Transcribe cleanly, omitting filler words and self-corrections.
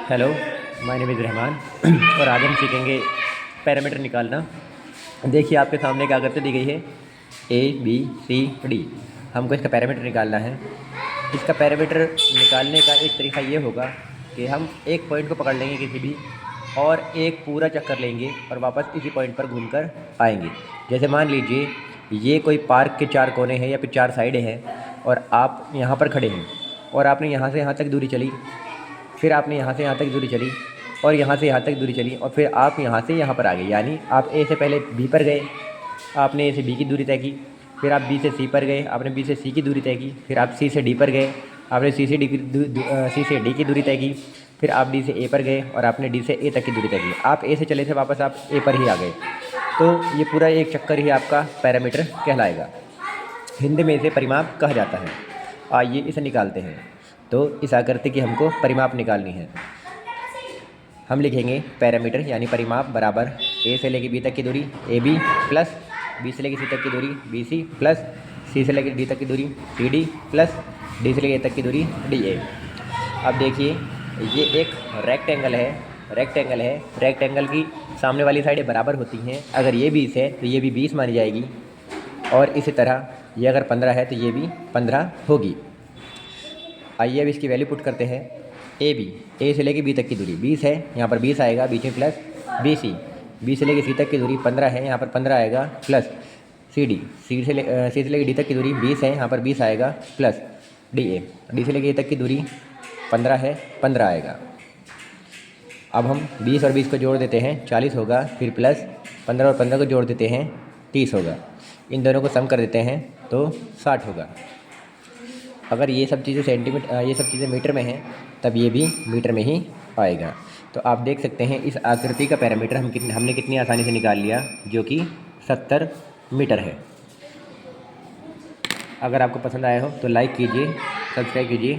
Hello, my name is Rahman और आज हम सीखेंगे पैरामीटर निकालना। देखिए आपके सामने एक आकृति दी गई है ए बी सी डी। हमको इसका पैरामीटर निकालना है। इसका पैरामीटर निकालने का एक तरीका ये होगा कि हम एक पॉइंट को पकड़ लेंगे किसी भी और एक पूरा चक्कर लेंगे और वापस इसी पॉइंट पर घूमकर आएंगे। जैसे मान लीजिए ये कोई पार्क के 4 कोने हैं या फिर 4 साइडें हैं और आप यहाँ पर खड़े हैं और आपने यहाँ से यहाँ तक दूरी चली, फिर आपने यहाँ से यहाँ तक दूरी चली और यहाँ से यहाँ तक दूरी चली और फिर आप यहाँ से यहाँ पर आ गए। यानी आप ए से पहले बी पर गए, आपने ए से बी की दूरी तय की, फिर आप बी से सी पर गए, आपने बी से सी की दूरी तय की, फिर आप सी से डी पर गए, आपने सी से डी की दूरी तय की, फिर आप डी से ए पर गए और आपने डी से ए तक की दूरी तय की। आप ए से चले थे, वापस आप ए पर ही आ गए। तो ये पूरा एक चक्कर ही आपका पैरामीटर कहलाएगा। हिंदी में इसे परिमाप कहा जाता है। आइए इसे निकालते हैं। तो इस आकृति की हमको परिमाप निकालनी है। हम लिखेंगे पैरामीटर यानी परिमाप बराबर ए से लेकर बी तक की दूरी ए बी प्लस बी से लेकर सी तक की दूरी बी सी प्लस सी से लेकर डी तक की दूरी सी डी प्लस डी से लेकर ए तक की दूरी डी ए। अब देखिए ये एक रेक्टेंगल है। रेक्टेंगल की सामने वाली साइडें बराबर होती हैं। अगर ये 20 है तो ये भी 20 मानी जाएगी और इसी तरह ये अगर 15 है तो ये भी 15 होगी। आइए अब इसकी वैल्यू पुट करते हैं। ए से लेके बी तक की दूरी 20 है, यहाँ पर 20 आएगा, बीच में प्लस बी से लेके सी तक की दूरी 15 है, यहाँ पर 15 आएगा, प्लस सी से लेके डी तक की दूरी 20 है, यहाँ पर 20 आएगा, प्लस डी से लेके ए तक की दूरी 15 है, 15 आएगा। अब हम 20 और 20 को जोड़ देते हैं, 40 होगा, फिर प्लस 15 और 15 को जोड़ देते हैं, 30 होगा। इन दोनों को सम कर देते हैं तो 60 होगा। अगर ये सब चीज़ें मीटर में हैं तब ये भी मीटर में ही आएगा। तो आप देख सकते हैं इस आकृति का पैरामीटर हमने कितनी आसानी से निकाल लिया, जो कि 70 मीटर है। अगर आपको पसंद आया हो तो लाइक कीजिए, सब्सक्राइब कीजिए।